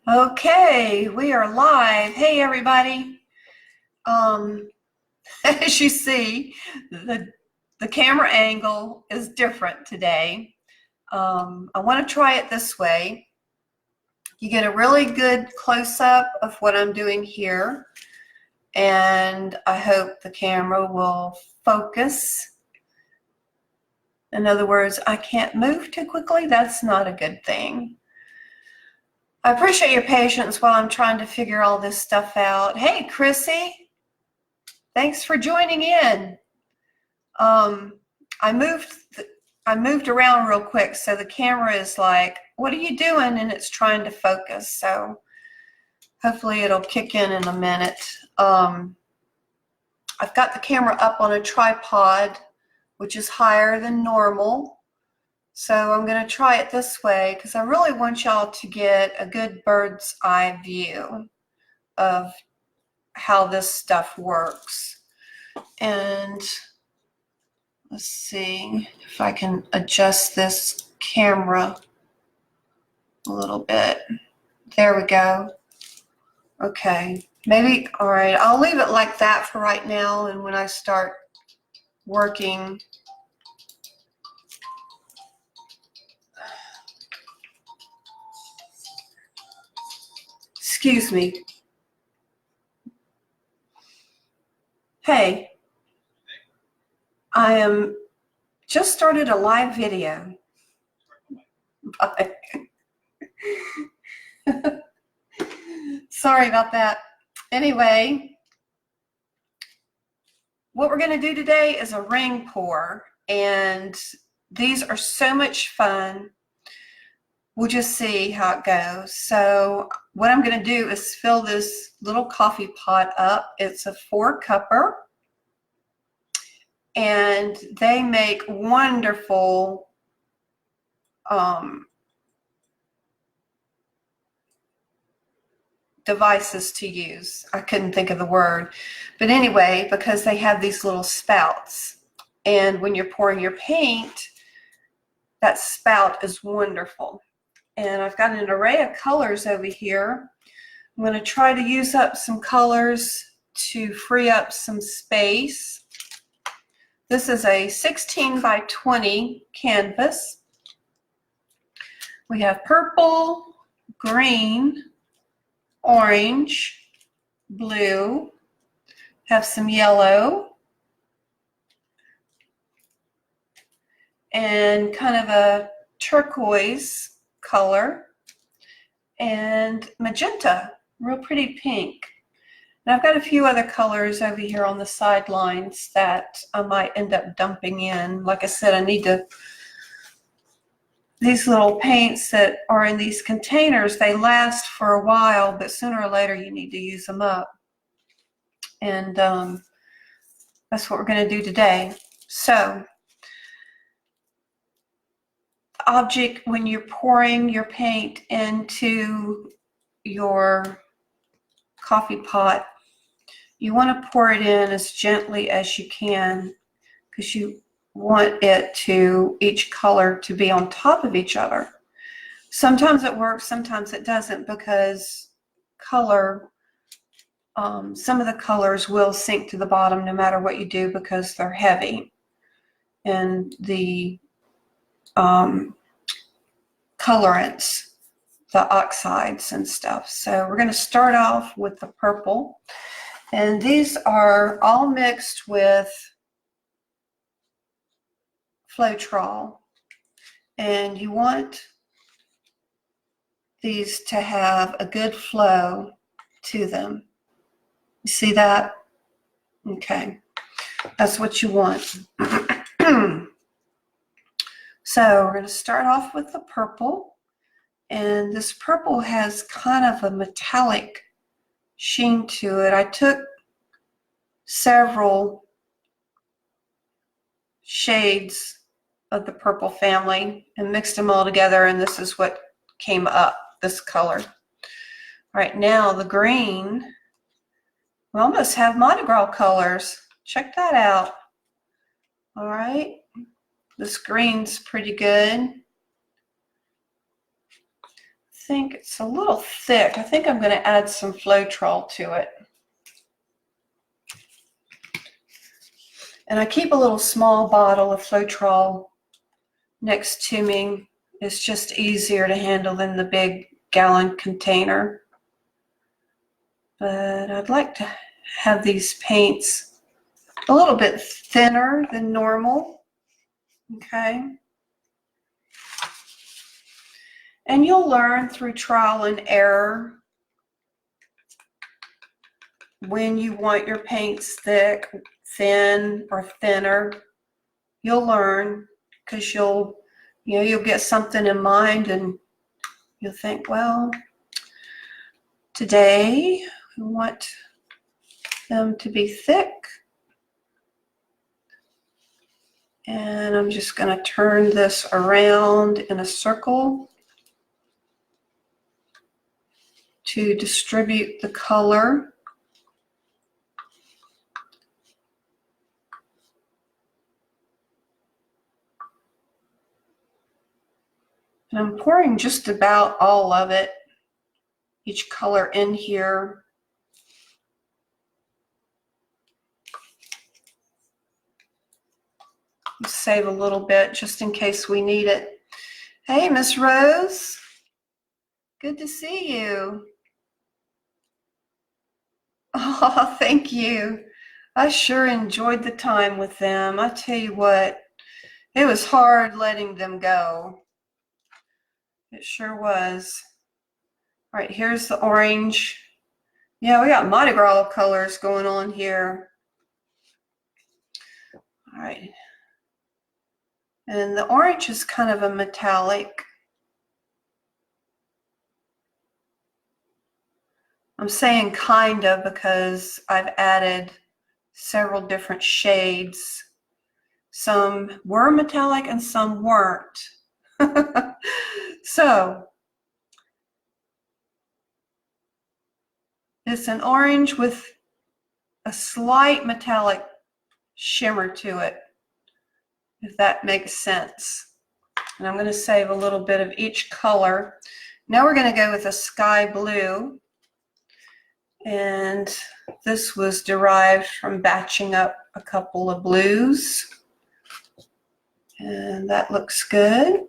Okay, we are live. Hey, everybody. Um, as you see, the camera angle is different today. I want to try it this way. You get a really good close-up of what I'm doing here, and I hope the camera will focus. In other words, I can't move too quickly. That's not a good thing. I appreciate your patience while I'm trying to figure all this stuff out. Hey, Chrissy, thanks for joining in. I moved around real quick, so the camera is like, "What are you doing?" and it's trying to focus. So hopefully it'll kick in a minute. I've got the camera up on a tripod, which is higher than normal. So I'm going to try it this way because I really want y'all to get a good bird's eye view of how this stuff works. And let's see if I can adjust this camera a little bit. There we go. Okay, maybe, all right, I'll leave it like that for right now, and when I start working, excuse me. Hey, I am just started a live video. Sorry about that. Anyway, what we're going to do today is a ring pour, and these are so much fun. We'll just see how it goes. So what I'm going to do is fill this little coffee pot up. It's a 4-cupper, and they make wonderful devices to use. I couldn't think of the word, but anyway, because they have these little spouts, and when you're pouring your paint, that spout is wonderful. And I've got an array of colors over here. I'm going to try to use up some colors to free up some space. This is a 16 by 20 canvas. We have purple, green, orange, blue, have some yellow, and kind of a turquoise color, and magenta, real pretty pink. And I've got a few other colors over here on the sidelines that I might end up dumping in. Like I said, I need these little paints that are in these containers, they last for a while, but sooner or later you need to use them up. And that's what we're going to do today. So object, when you're pouring your paint into your coffee pot, you want to pour it in as gently as you can, because you want it to, each color to be on top of each other. Sometimes it works, sometimes it doesn't, because color, some of the colors will sink to the bottom no matter what you do, because they're heavy, and the colorants, the oxides and stuff. So we're going to start off with the purple, and these are all mixed with Floetrol, and you want these to have a good flow to them. You see that? Okay, that's what you want. So we're going to start off with the purple, and this purple has kind of a metallic sheen to it. I took several shades of the purple family and mixed them all together, and this is what came up, this color. Right now, the green, we almost have Mardi Gras colors. Check that out. All right, this green's pretty good. think it's a little thick. I think I'm going to add some Floetrol to it. And I keep a little small bottle of Floetrol next to me. It's just easier to handle than the big gallon container. But I'd like to have these paints a little bit thinner than normal. Okay. And you'll learn through trial and error when you want your paints thick, thin, or thinner. You'll learn because you'll get something in mind and you'll think, well, today we want them to be thick. And I'm just going to turn this around in a circle to distribute the color. And I'm pouring just about all of it, each color in here. Save a little bit just in case we need it. Hey, Miss Rose. Good to see you. Oh, thank you. I sure enjoyed the time with them. I tell you what, it was hard letting them go. It sure was. All right, here's the orange. Yeah, we got Mardi Gras colors going on here. All right. And the orange is kind of a metallic. I'm saying kind of because I've added several different shades. Some were metallic and some weren't. So it's an orange with a slight metallic shimmer to it, if that makes sense. And I'm going to save a little bit of each color. Now we're going to go with a sky blue. And this was derived from batching up a couple of blues. And that looks good.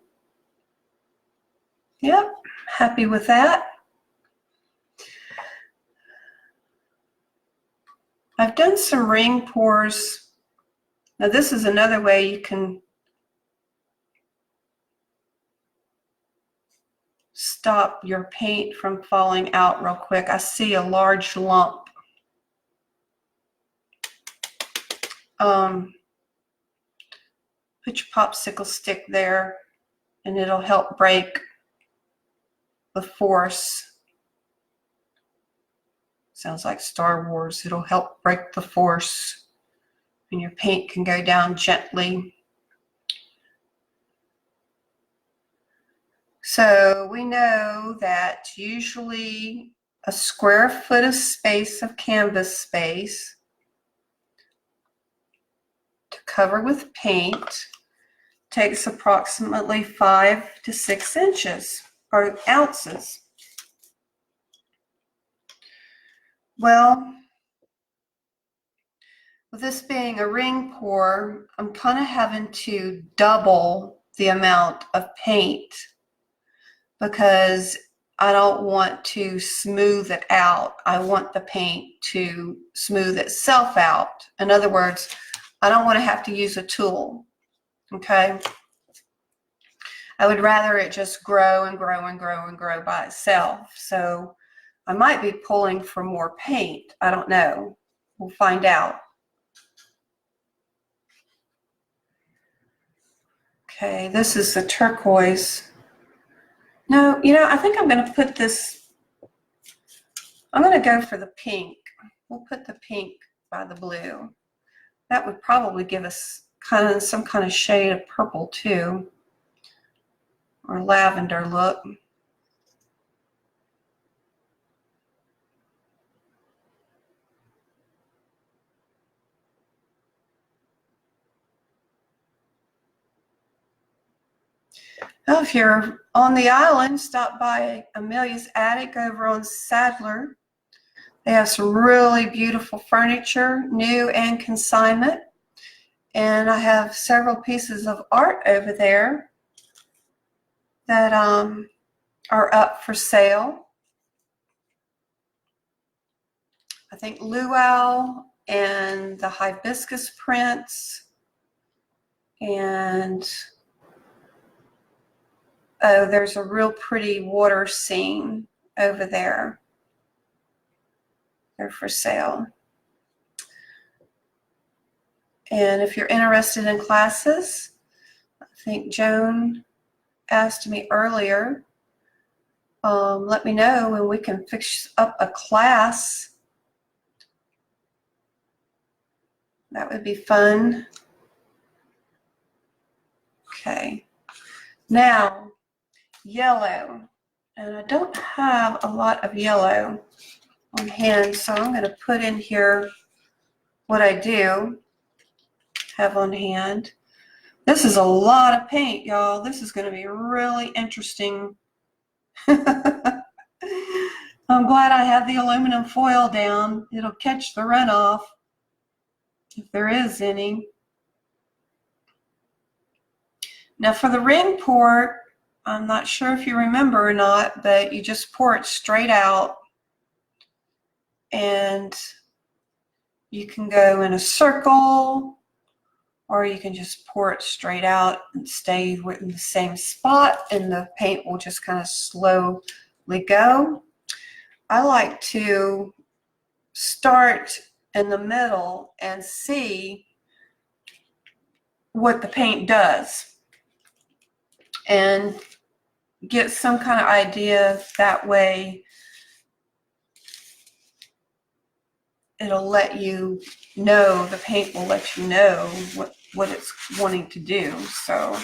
Yep, happy with that. I've done some ring pours. Now this is another way you can stop your paint from falling out real quick. I see a large lump. Put your popsicle stick there and it'll help break the force. Sounds like Star Wars. It'll help break the force and your paint can go down gently. So we know that usually a square foot of space of canvas space to cover with paint takes approximately 5 to 6 inches or ounces. Well, with this being a ring pour, I'm kind of having to double the amount of paint because I don't want to smooth it out. I want the paint to smooth itself out. In other words, I don't want to have to use a tool, okay? I would rather it just grow and grow and grow and grow by itself. So I might be pulling for more paint. I don't know. We'll find out. Okay, this is the turquoise. No, I think I'm going to put this, I'm going to go for the pink. We'll put the pink by the blue. That would probably give us some kind of shade of purple too, or lavender look. Well, if you're On the island, stopped by Amelia's Attic over on Sadler. They have some really beautiful furniture, new and consignment. And I have several pieces of art over there that are up for sale. I think luau and the hibiscus prints and oh, there's a real pretty water scene over there. They're for sale. And if you're interested in classes, I think Joan asked me earlier, let me know and we can fix up a class. That would be fun. Okay, now yellow. And I don't have a lot of yellow on hand, so I'm going to put in here what I do have on hand. This is a lot of paint, y'all. This is going to be really interesting. I'm glad I have the aluminum foil down. It'll catch the runoff if there is any. Now for the ring port, I'm not sure if you remember or not, but you just pour it straight out and you can go in a circle or you can just pour it straight out and stay in the same spot and the paint will just kind of slowly go. I like to start in the middle and see what the paint does and get some kind of idea. That way it'll let you know, the paint will let you know what it's wanting to do. So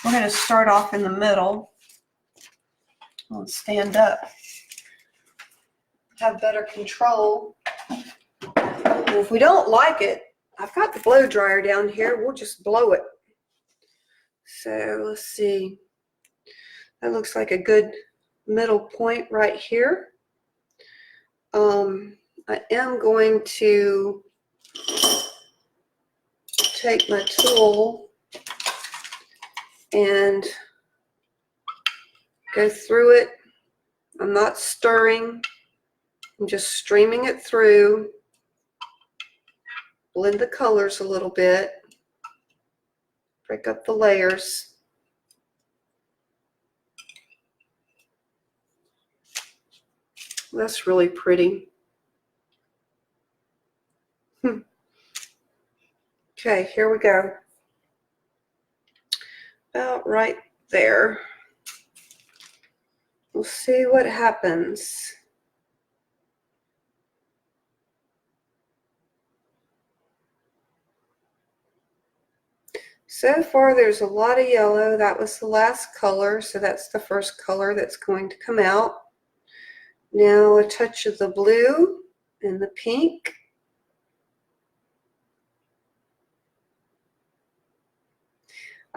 we're going to start off in the middle. I'll stand up, have better control. And if we don't like it, I've got the blow dryer down here, we'll just blow it. So let's see, that looks like a good middle point right here. I am going to take my tool and go through it. I'm not stirring, I'm just streaming it through, blend the colors a little bit, break up the layers. That's really pretty. Okay, here we go. About right there. We'll see what happens. So far there's a lot of yellow. That was the last color, so that's the first color that's going to come out. Now a touch of the blue and the pink.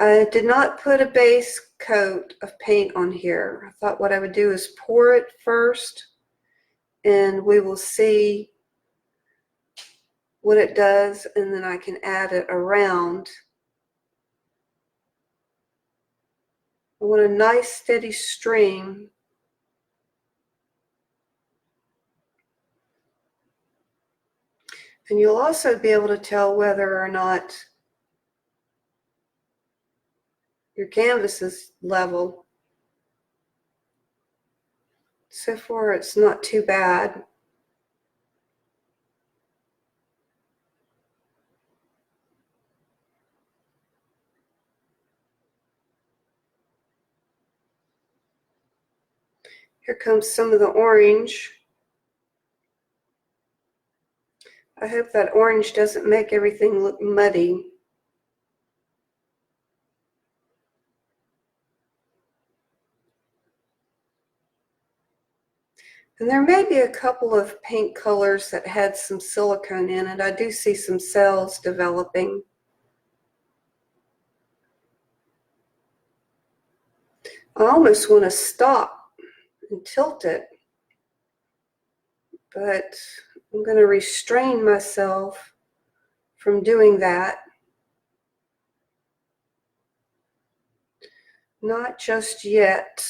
I did not put a base coat of paint on here. I thought what I would do is pour it first and we will see what it does and then I can add it around. I want a nice steady stream. And you'll also be able to tell whether or not your canvas is level. So far it's not too bad. Here comes some of the orange. I hope that orange doesn't make everything look muddy. And there may be a couple of paint colors that had some silicone in it. I do see some cells developing. I almost want to stop and tilt it, but I'm going to restrain myself from doing that. Not just yet.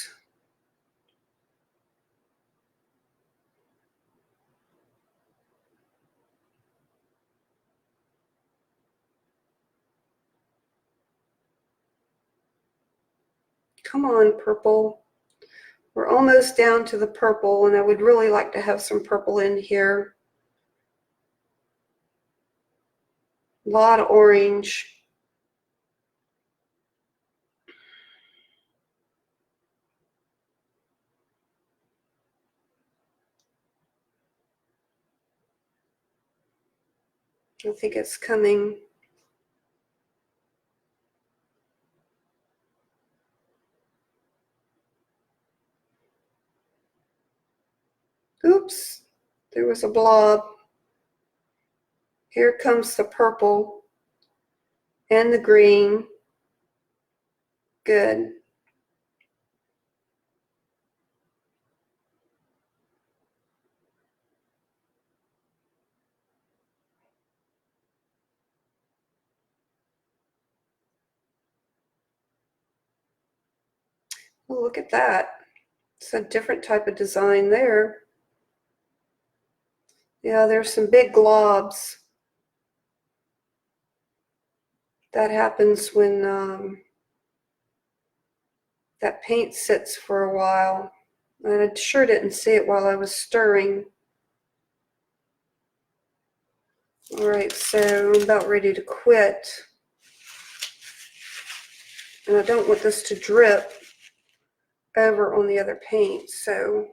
Come on, purple. We're almost down to the purple, and I would really like to have some purple in here. A lot of orange. I think it's coming. Oops, there was a blob. Here comes the purple and the green. Good. Oh, look at that. It's a different type of design there. Yeah, there's some big globs. That happens when that paint sits for a while. And I sure didn't see it while I was stirring. All right, so I'm about ready to quit. And I don't want this to drip over on the other paint, so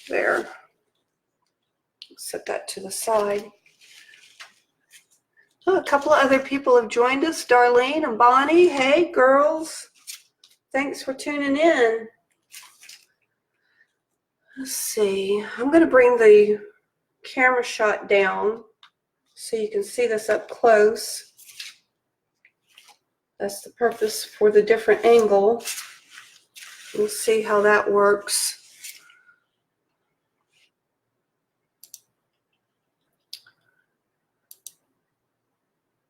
there. Set that to the side. Oh, a couple of other people have joined us, Darlene and Bonnie. Hey, girls. Thanks for tuning in. Let's see. I'm going to bring the camera shot down so you can see this up close. That's the purpose for the different angle. We'll see how that works.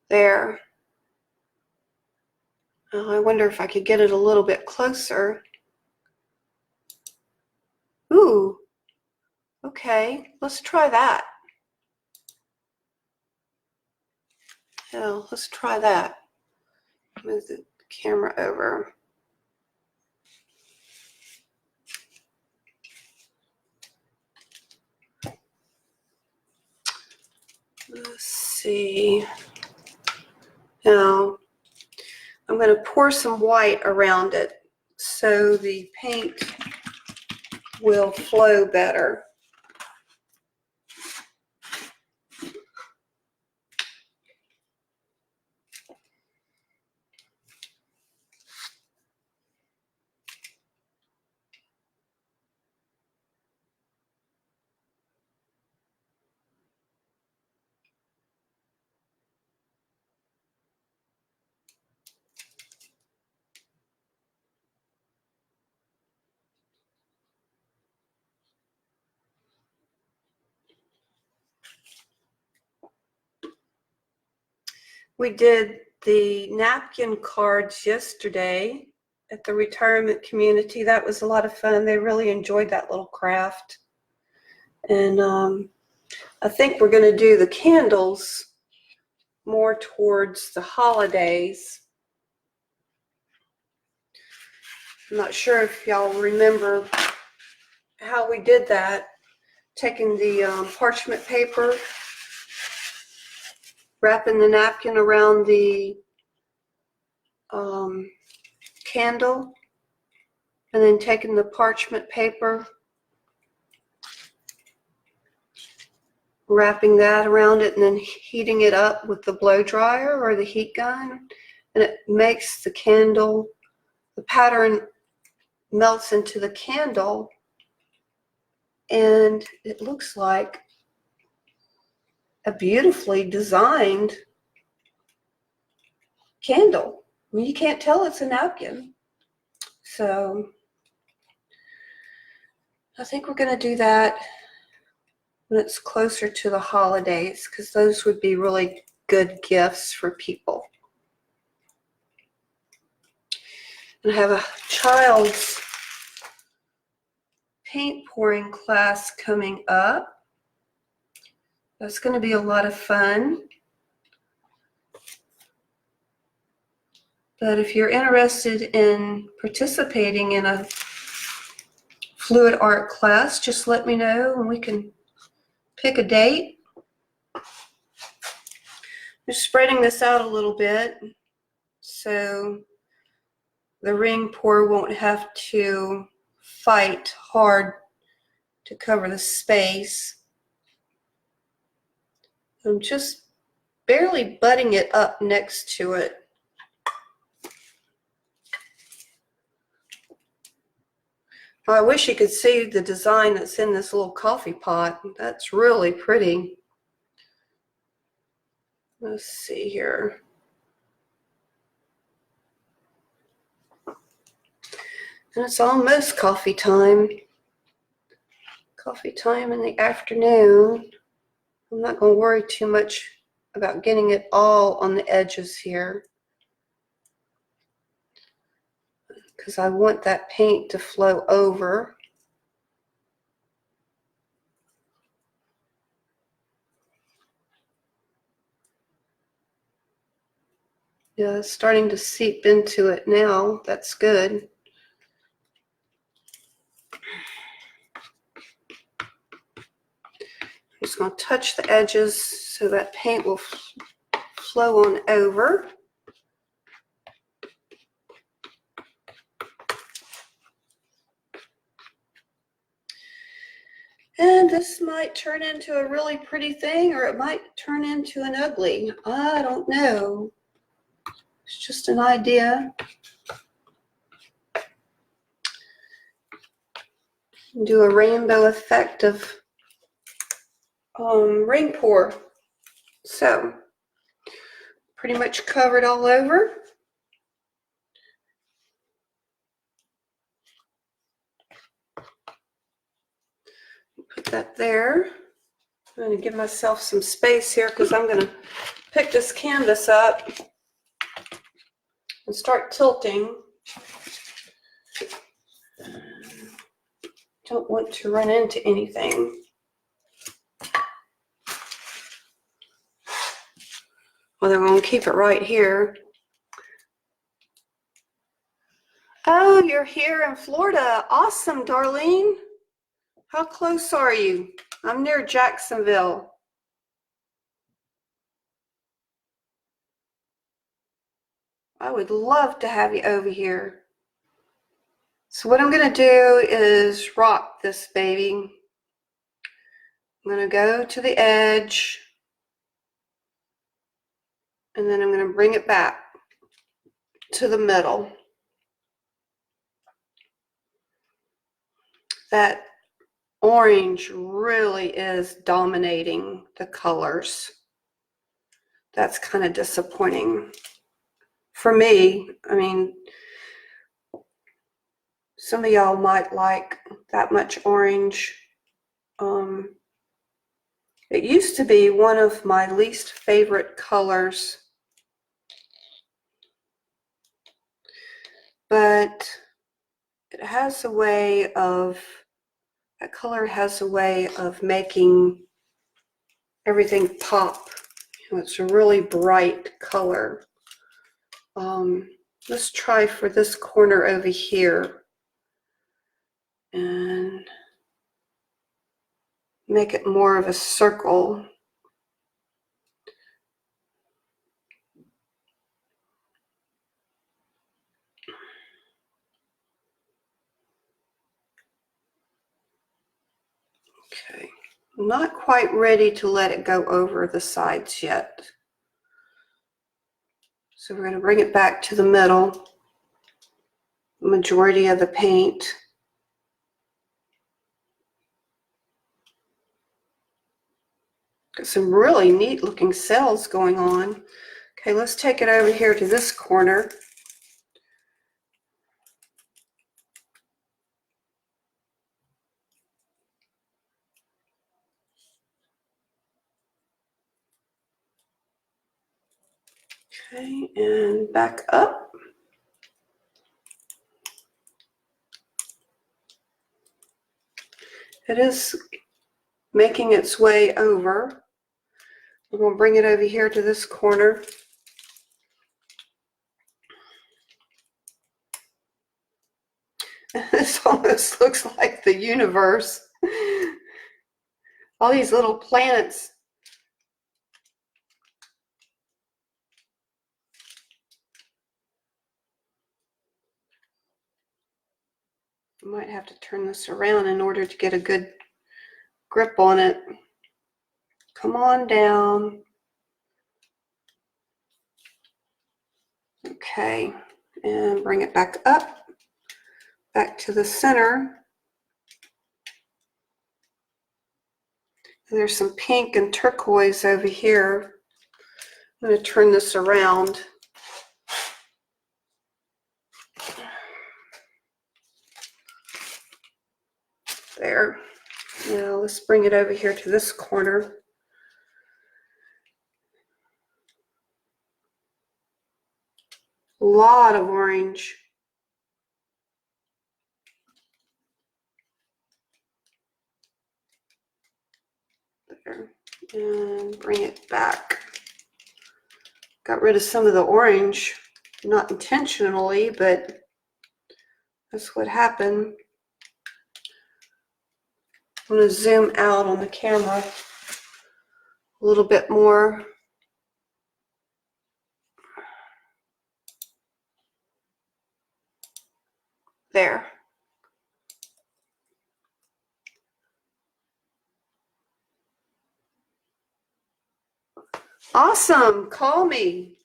There. I wonder if I could get it a little bit closer. Ooh, okay, let's try that. Yeah, let's try that. Move the camera over. Let's see. Now, I'm going to pour some white around it so the paint will flow better. We did the napkin cards yesterday at the retirement community. That was a lot of fun. They really enjoyed that little craft. And I think we're going to do the candles more towards the holidays. I'm not sure if y'all remember how we did that. Taking the parchment paper, wrapping the napkin around the candle, and then taking the parchment paper, wrapping that around it, and then heating it up with the blow dryer or the heat gun, and it makes the candle, the pattern melts into the candle, and it looks like a beautifully designed candle. I mean, you can't tell it's a napkin. So I think we're going to do that when it's closer to the holidays, because those would be really good gifts for people. And I have a child's paint pouring class coming up. That's going to be a lot of fun. But if you're interested in participating in a fluid art class, just let me know and we can pick a date. Just spreading this out a little bit so the ring pour won't have to fight hard to cover the space. I'm just barely butting it up next to it. I wish you could see the design that's in this little coffee pot. That's really pretty. Let's see here. And it's almost coffee time. Coffee time in the afternoon. I'm not going to worry too much about getting it all on the edges here, because I want that paint to flow over. Yeah, it's starting to seep into it now. That's good. I'm just going to touch the edges so that paint will flow on over. And this might turn into a really pretty thing, or it might turn into an ugly. I don't know. It's just an idea. Do a rainbow effect of rain pour. So, pretty much covered all over. Put that there. I'm going to give myself some space here because I'm going to pick this canvas up and start tilting. Don't want to run into anything. Well, then we're going to keep it right here. Oh, you're here in Florida. Awesome, Darlene. How close are you? I'm near Jacksonville. I would love to have you over here. So what I'm going to do is rock this baby. I'm going to go to the edge, and then I'm going to bring it back to the middle. That orange really is dominating the colors. That's kind of disappointing for me. I mean, some of y'all might like that much orange. It used to be one of my least favorite colors, but it has a way of, that color has a way of making everything pop. It's a really bright color. Let's try for this corner over here and make it more of a circle. Okay, I'm not quite ready to let it go over the sides yet. So we're going to bring it back to the middle, the majority of the paint. Got some really neat looking cells going on. Okay, let's take it over here to this corner. Okay, and back up. It is making its way over. We're going to bring it over here to this corner. This almost looks like the universe. All these little planets. I might have to turn this around in order to get a good grip on it. Come on down. Okay, and bring it back up, back to the center. There's some pink and turquoise over here. I'm going to turn this around. There. Now let's bring it over here to this corner. A lot of orange. There. And bring it back. Got rid of some of the orange, not intentionally, but that's what happened. I'm going to zoom out on the camera a little bit more. There. Awesome. Call me.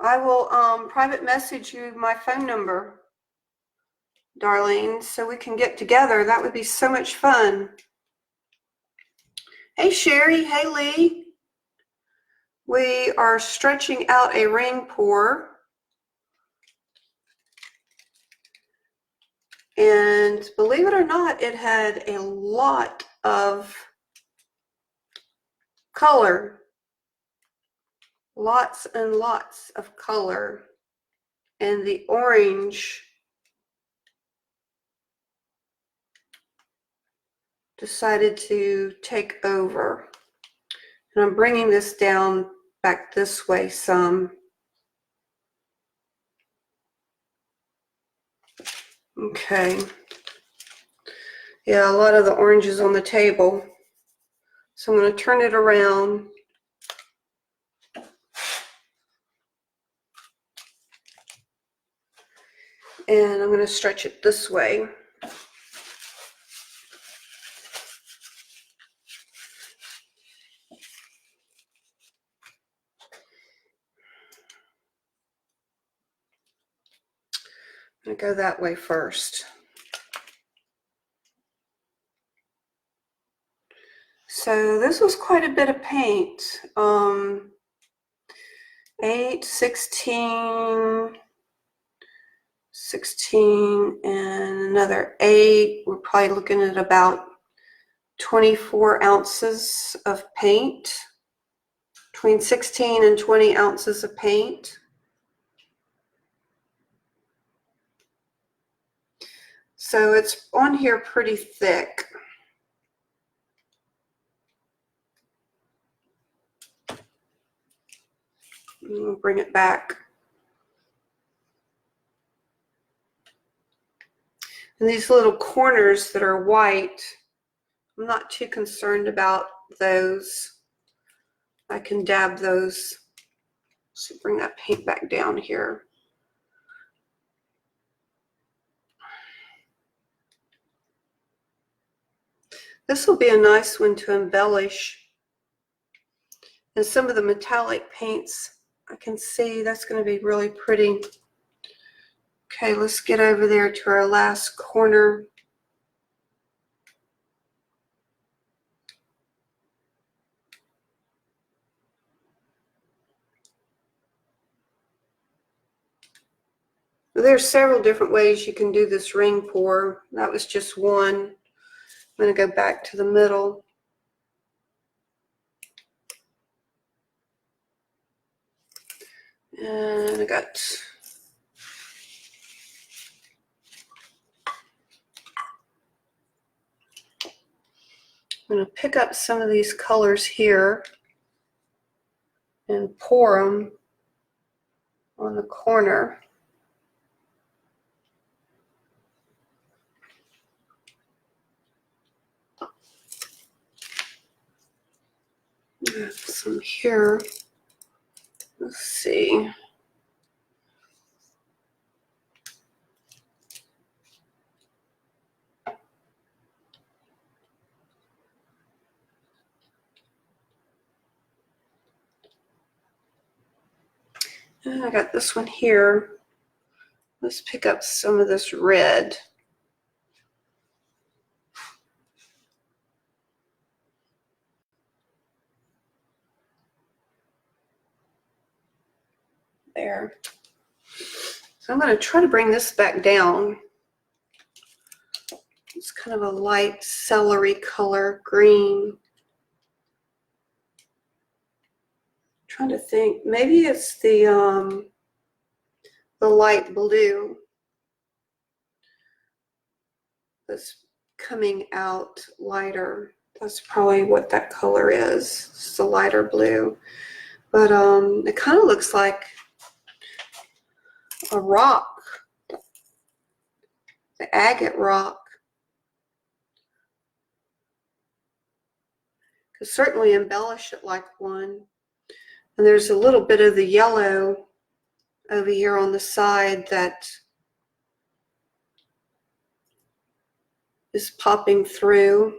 I will private message you my phone number, Darlene, so we can get together. That would be so much fun. Hey, Sherry. Hey, Lee. We are stretching out a ring pour. And believe it or not, it had a lot of color. Lots and lots of color. And the orange decided to take over. And I'm bringing this down back this way some. Okay. Yeah, a lot of the oranges on the table. So I'm going to turn it around. And I'm going to stretch it this way. I'm going to go that way first. So this was quite a bit of paint. 8, 16, 16, and another 8. We're probably looking at about 24 ounces of paint. Between 16 and 20 ounces of paint. So it's on here pretty thick. We'll bring it back. And these little corners that are white, I'm not too concerned about those. I can dab those. So bring that paint back down here. This will be a nice one to embellish. And some of the metallic paints, I can see that's going to be really pretty. Okay, let's get over there to our last corner. There's several different ways you can do this ring pour. That was just one. I'm going to go back to the middle. And I got I'm going to pick up some of these colors here and pour them on the corner. Some here. Let's see. And I got this one here. Let's pick up some of this red. There. So I'm going to try to bring this back down. It's kind of a light celery color, green. Trying to think, maybe it's the light blue that's coming out lighter. That's probably what that color is. It's the lighter blue. But it kind of looks like a rock, the agate rock. Could certainly embellish it like one. And there's a little bit of the yellow over here on the side that is popping through.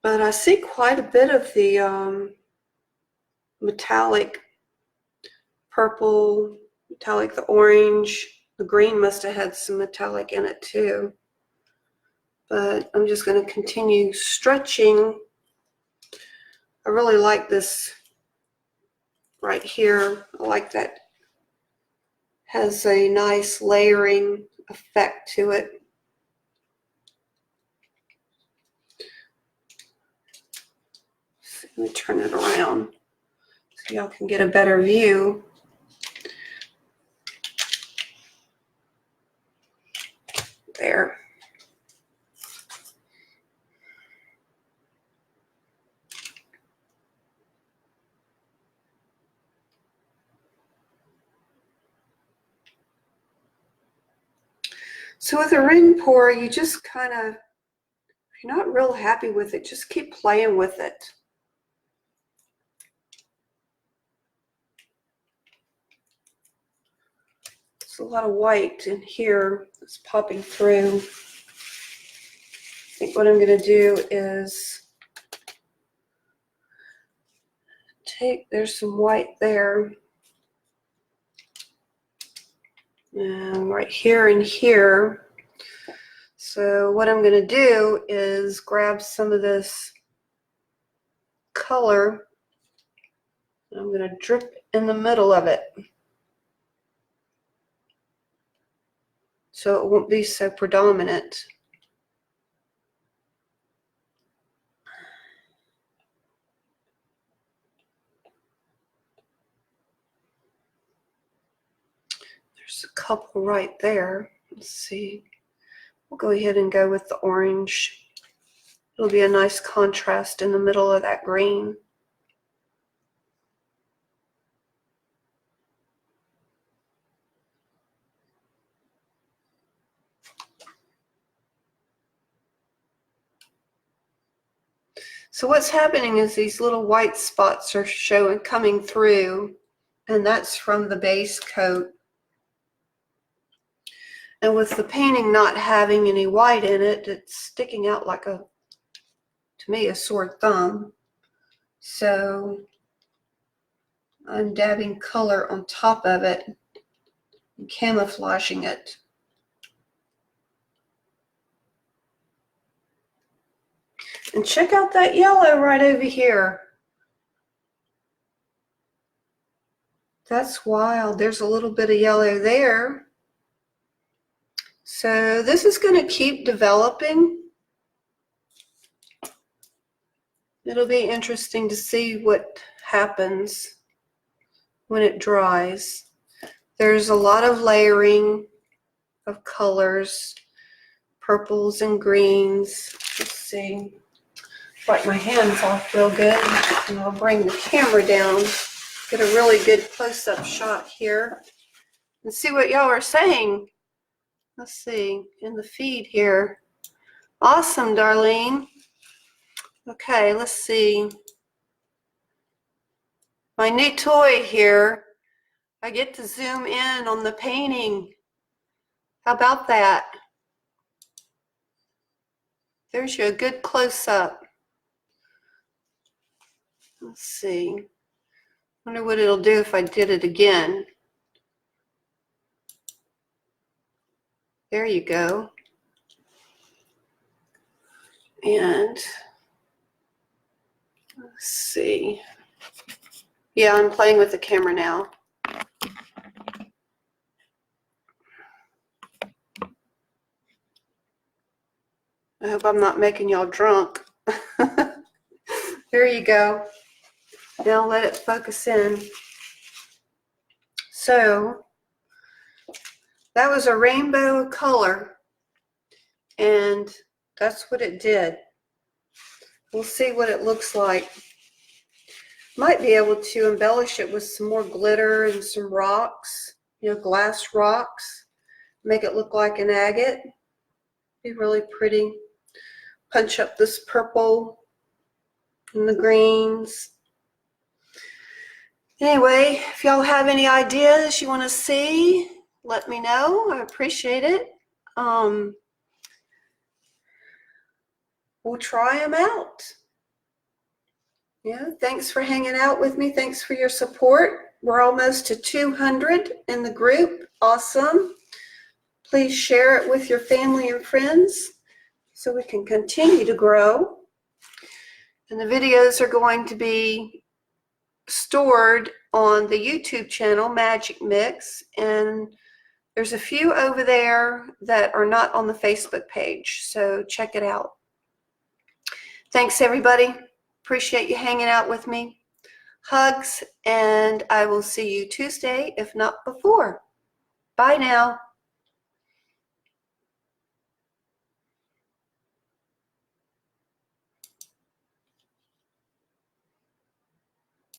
But I see quite a bit of the metallic purple, metallic, the orange. The green must have had some metallic in it too. But I'm just going to continue stretching. I really like this right here. I like that. Has a nice layering effect to it. So let me turn it around so y'all can get a better view. There. So with a ring pour, you just kind of, if you're not real happy with it, just keep playing with it. There's a lot of white in here that's popping through. I think what I'm going to do is there's some white there. And right here and here. So what I'm going to do is grab some of this color. And I'm going to drip in the middle of it, so it won't be so predominant. There's a couple right there. Let's see. We'll go ahead and go with the orange. It'll be a nice contrast in the middle of that green. So what's happening is these little white spots are coming through, and that's from the base coat. And with the painting not having any white in it, it's sticking out like to me, a sore thumb. So I'm dabbing color on top of it and camouflaging it. And check out that yellow right over here. That's wild. There's a little bit of yellow there. So this is going to keep developing. It'll be interesting to see what happens. when it dries. There's a lot of layering of colors, purples and greens. Let's see. Wipe my hands off real good, and I'll bring the camera down. Get a really good close-up shot here and see what y'all are saying. Let's see, in the feed here. Awesome, Darlene. Okay, let's see. My new toy here. I get to zoom in on the painting. How about that? There's you a good close-up. Let's see. Wonder what it'll do if I did it again. There you go. And let's see. Yeah, I'm playing with the camera now. I hope I'm not making y'all drunk. There you go. Now let it focus in. So that was a rainbow of color, and that's what it did. We'll see what it looks like. Might be able to embellish it with some more glitter and some rocks, you know, glass rocks. Make it look like an agate. Be really pretty. Punch up this purple and the greens. Anyway, if y'all have any ideas you want to see, let me know. I appreciate it. We'll try them out. Yeah, thanks for hanging out with me. Thanks for your support. We're almost to 200 in the group. Awesome. Please share it with your family and friends so we can continue to grow. And the videos are going to be stored on the YouTube channel, Magic Mix, and there's a few over there that are not on the Facebook page, so check it out. Thanks, everybody. Appreciate you hanging out with me. Hugs, and I will see you Tuesday, if not before. Bye now.